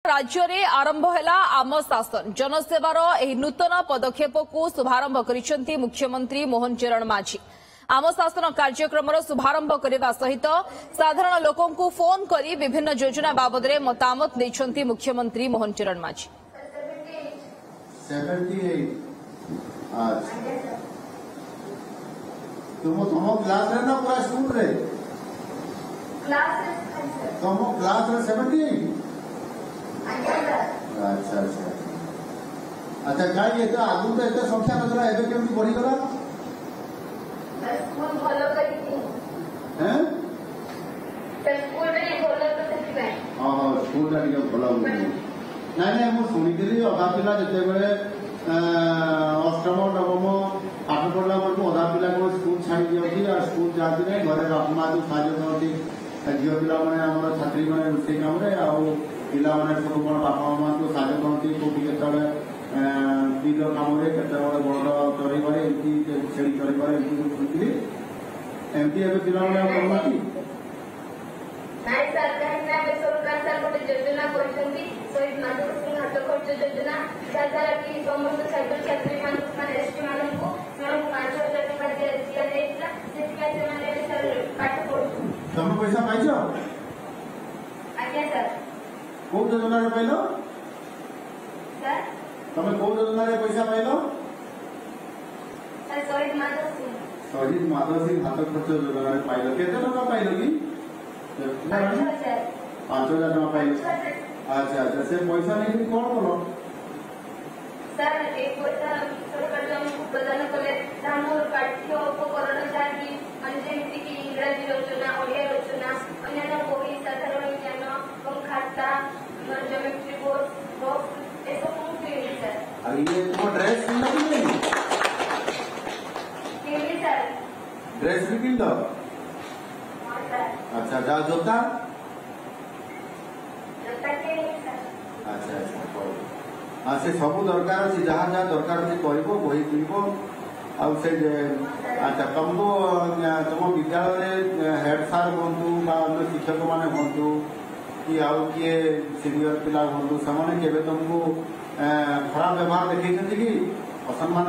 राज्य में आरंभ है आम शासन जनसेवार एही नूतन पदक्षेप को शुभारंभ करिसेंती मुख्यमंत्री मोहन चरण माझी। आम शासन कार्यक्रम शुभारंभ करने सहित साधारण लोकों को फोन कर विभिन्न योजना बाबद में मतामत देछंती मुख्यमंत्री मोहन चरण माझी। तुम क्लास रे ना पूरा स्कूल रे तुम क्लास रे 78। अच्छा अच्छा अच्छा कहीं एत आगु तो एत संख्या नजर एवं केमती बढ़ी गला स्कूल भलो करी हैं स्कूल रे भलो तो देखिबे हां स्कूल रे के भलो नहीं नहीं मु सुनिथिली अधा पिला जते बेले अष्टम नवम पाठ पढ़ला बेलू अधा पिला को स्कूल छाड़ी दियती और स्कूल जाती नहीं घरे बापा माँ जो साहय करती झील पिला मैंने छात्री मैंने रोषे काम पिला मैंने सब कौन बापा माँ को साहय करती कौटी केतबे बिल काम केतबे बड़ चरईबारे एमती छेड़ी चरईबारे एमती सुनिथिली एमती एबे पिला मैंने करनाती नाई सरकार ने सरकार सर गोटे योजना करछंती शहीद माधव सिंह हाथ खर्च योजना सरकार की समस्त छात्र छात्री मान एसटी मान को 5000 टका दिया जायला सेतिका से माने सर पाठ पढु तुम पैसा पाइछो आज्ञा सर को योजना रे पाइलो सर तुम को योजना रे पैसा पाइलो सर शहीद माधव सिंह हाथ खर्च योजना रे पाइलो केते टका पाइलो की 5000 टका पाइलो। अच्छा अच्छा से पैसा नहीं कौन करो सर एक पैसा सरकार जो हमको प्रदान कले हमर पाठ्य उपकरण जाकी माने जेमिति की इंग्रजी योजना ओडिया योजना अन्य बही साधारण ज्ञान और खाता ज्योमेट्री बॉक्स ये सब को फ्री सर। अरे ये तो ड्रेस किन लगी नहीं फ्री सर ड्रेस भी किन दो हां सर। अच्छा जा जोता के सर अच्छा अच्छा हाँ से सब दरकार अच्छी जहाँ जहाँ दरकार अच्छी कह बही किन से अच्छा तुमको तुम विद्यालय हेड सार हूँ अन्य शिक्षक मैंने हूँ कि आउ किए सीनियर पिला हूँ से तुमको खराब व्यवहार देखते कि असम्मान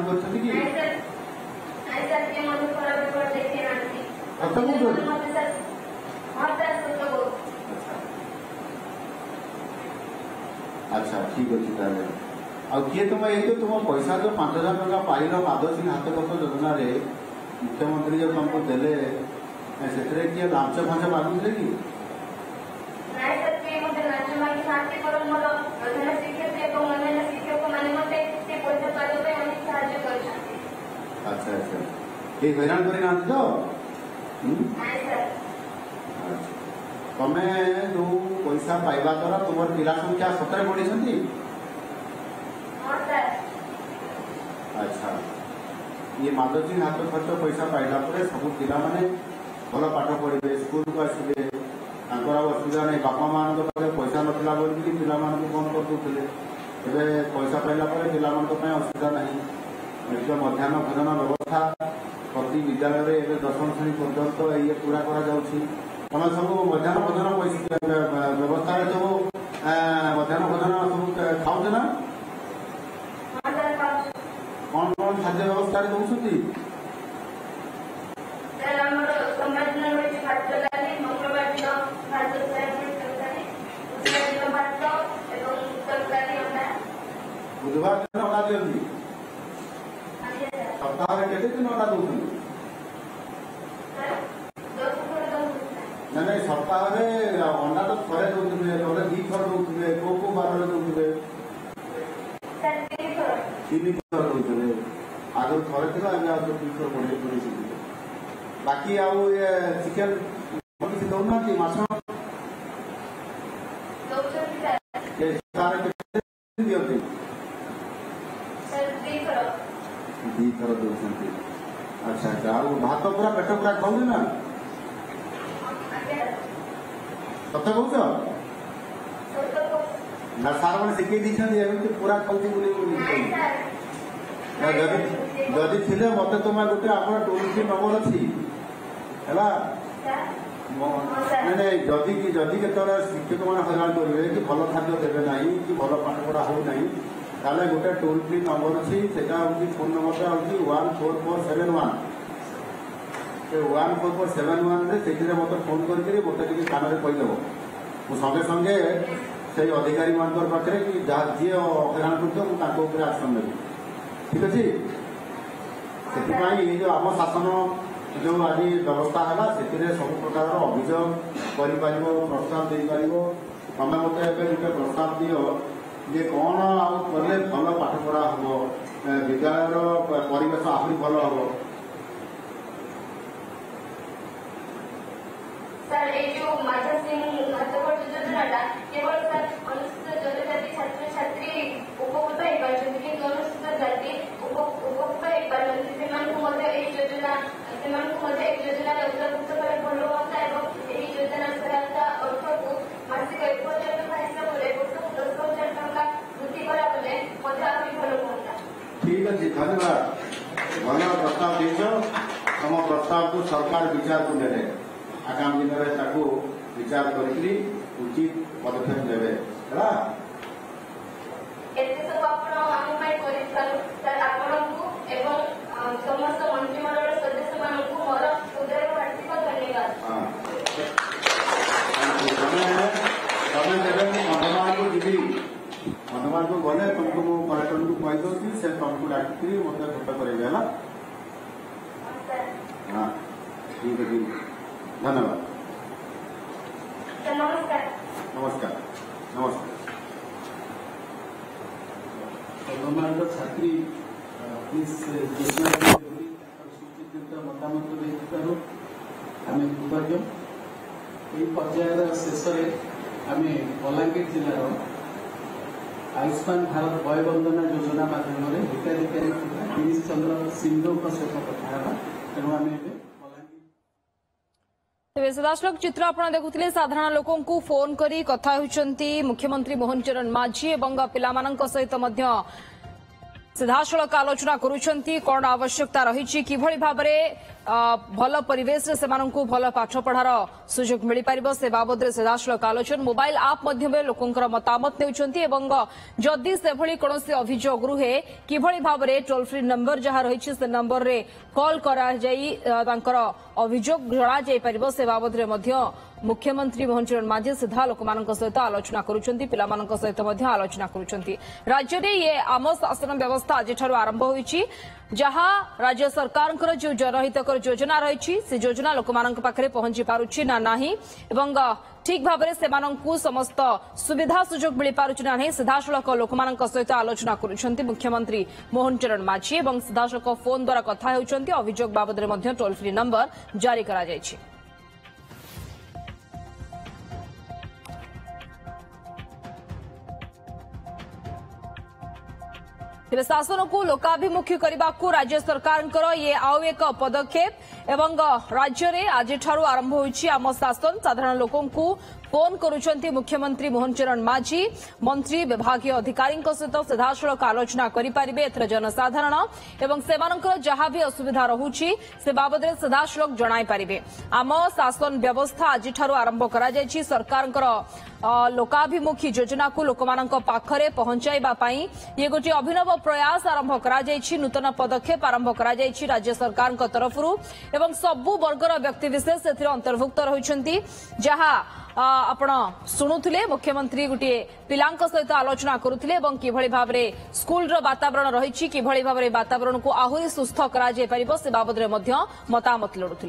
अच्छा ठीक अच्छे ताले आ किए तुम ये तुम पैसा जो 5000 टका पाइल माधव सिंह हाथ खर्च योजना रे मुख्यमंत्री जो तुमको देले से किए लाच फाच मागुले कि अच्छा अच्छा ये हैरान करी ना तो तमें जो पैसा पाइबा द्वारा तुम पिला संख्या सतरे बढ़ी। अच्छा ये माधव सिंह हाथ खर्च पैसा पाइला सब पिला माने भल पाठ पढ़े स्कूल को आसवे असुविधा नहीं बापा मान पैसा नाला बोलिकी पिला बंद करदे पैसा पाइला पिला असुविधा नहीं मध्याह्न भोजन व्यवस्था प्रति विद्यालय दशम श्रेणी पर्यंत ये पूरा तुम सब मध्याह्न भोजन व्यवस्था सब मध्याह्न भोजन सब खाऊ ना कौन कौन खाद्य व्यवस्था दौरान बुधवार दिन अंडा दिखती सप्ताह केते दिन अंडा दौरान ना नहीं सप्ताह अंडा तो थे दौरे थे 2 थर दौरे को बार दौरे 3 थर दौरे आगे थे थी आज 2 थर बढ़े बाकी आउ ये चिकेन किसी दौना माछ दिखती 2 थर दौरान। अच्छा अच्छा आ भात पूरा पेट पूरा खाऊ ना सत कौच ना सार मैंने शिखई पूरा खाऊ जदि थे मत तुम गोटे आप टोल फ्री नंबर अच्छी है जदि जदि केत शिक्षक मैंने हईराण करेंगे कि भल खाद्य देवे ना ଭଲ ପାଠ ପଢା ହଉନାହିଁ ତାହେଲେ ଗୋଟେ ଟୋଲ୍ ଫ୍ରି ନମ୍ବର ଅଛି ସେଟା ହଉଛି ଫୋନ୍ ନମ୍ବରଟା ହଉଛି 14471 ସେ 14471 ରେ ସେଥିରେ ମୋତେ ଫୋନ୍ କରିକିରି ମୋତେ ଟିକେ କାନରେ କହିଦେବ ମୁଁ ସଙ୍ଗେ ସଙ୍ଗେ ସେଇ ଅଧିକାରୀ ମାନଙ୍କର ପାଖରେ କି ଯାହା ଯିଏ ହଇରାଣ କରୁଥିବ ମୁଁ ତାଙ୍କ ଉପରେ ଆକ୍ସନ ନେବି ଠିକ ଅଛି ସେଥିପାଇଁ ଏଇ ଯୋଉ ଆମ ଶାସନ ଯୋଉ ଆଜି ବ୍ୟବସ୍ଥା ହେଲା ସେଥିରେ ସବୁ ପ୍ରକାରର ଅଭିଯୋଗ କରିପାରିବ ପ୍ରସ୍ତାବ ଦେଇପାରିବ ତମେ ମୋତେ ଏବେ ଗୋଟେ ପ୍ରସ୍ତାବ ଦିଅ ଯେ କ'ଣ ଆଉ କଲେ ଭଲ ପାଠ ପଢା ହବ ବିଦ୍ୟାଳୟର ପରିବେଶ ଆହୁରି ଭଲ ହବ सर ये जो माधव सिंह हस्तकट योजनाटा केवल सर अनुसूचित जनजाति छात्र छात्री उपकृत हो पार्टी कि अनुसूचित जाति उपकृत हो पार्टी से योजना अंतर्भुक्त कर भल हुआ यही योजना सहायता अर्थ को मासिक 1,000 हिसाब से वर्ष 10,000 टका वृद्धि कराले भल हुआ ठीक अच्छे धन्यवाद भल प्रस्ताव देच तुम प्रस्ताव को सरकार विचार को ने आगामी दिन में ताकू विचार करी उचित पदक्षेप लेवे समस्त मंत्रिमंडल सदस्य मानक मोर हृदय हार्दिक धन्यवाद कंधमाल को जी कंधमाल को गले तुमको मु कलेक्टर को कहीदे से तुमको डाक मत भेट करेंगे है हाँ ठीक है धन्यवाद नमस्कार नमस्कार नमस्कार कंधमाल छात्री इस योजना सूचित मतामत देथिबारु आमे कृतज्ञ एही पर्यायर शेष आम बलांगीर जिलार आयुष्मान भारत वय वंदना योजना माध्यम हिताधिकारी 30 चंद्र सिंधु सहित कथा तेणु आम तेज सीधासलख चित्र आप देखुले साधारण लोक फोन करी कथा होती मुख्यमंत्री मोहन चरण माझी और पिला सहित सीधासलख आलोचना करुछंती कौन आवश्यकता रही किभली भाव में भल परिवेश से भल पाठ पढ़ार सुजोग मिल पार से बाबद सीधासलख आलोचना मोबाइल आप लोकंर मतामत नेउछंती एवं जदि से भली कोनोसी अभियोग रुहे किभली भाव में टोल फ्री नंबर जहाँ रही से नंबर रे कॉल करा जाई तांकर अभियोग जणा जाई परिबो से बाबद रे मध्य मुख्यमंत्री मोहन चरण माझी सीधा लोक सहित आलोचना करुछंती पिला सहित आलोचना करुछंती राज्य में ये आम शासन व्यवस्था आज आरंभ होईची जहाँ राज्य सरकार जो जनहितकर योजना रही से योजना लोक पाखे पहुंची पारुछि ना नाही एवं ठीक भाव में सेमानंकु समस्त सुविधा सुजोग मिल पारुछि ना नहीं सीधासलख लोक सहित आलोचना करुछंती मुख्यमंत्री मोहन चरण माझी एवं सीधासलख फोन द्वारा कथा होउछंती अभियोग बाबद में टोल फ्री नंबर जारी करा जायछि तेज शासन को लोकाभिमुखी करने को राज्य सरकार ये आउ एक पदक्षेप एवं राज्य में आज आरंभ होईची आम शासन साधारण लोकों को फोन करुछंती मुख्यमंत्री मोहन चरण माझी मंत्री विभागीय अधिकारी सहित सीधासलख आलोचना करेंगे एथर जनसाधारण एवं सेमानकर जहाँ भी असुविधा रहुछि से बाबद सीधासलख जणाई पारिबे आम शासन व्यवस्था आज आरंभ करा जायछि सरकारकर लोकाभिमुखी योजना को लोक पाखरे पहुंचाइबा पई ये गोटे अभिनव प्रयास आरंभ करा जायछि नूतन पदक्षेप आरंभ करा जायछि राज्य सरकार तरफरु एवं सबु वर्गर व्यक्तिविशेष एथिरे अंतर्भुक्त रहिछंती जहाँ आपण शुणुले मुख्यमंत्री गोटे पिला सहित आलोचना करुले किभली भाव में स्कूल वातावरण रही किभली भाव में वातावरण को आहुरी सुस्थ करा से बाबद में मतामत लोड़ुले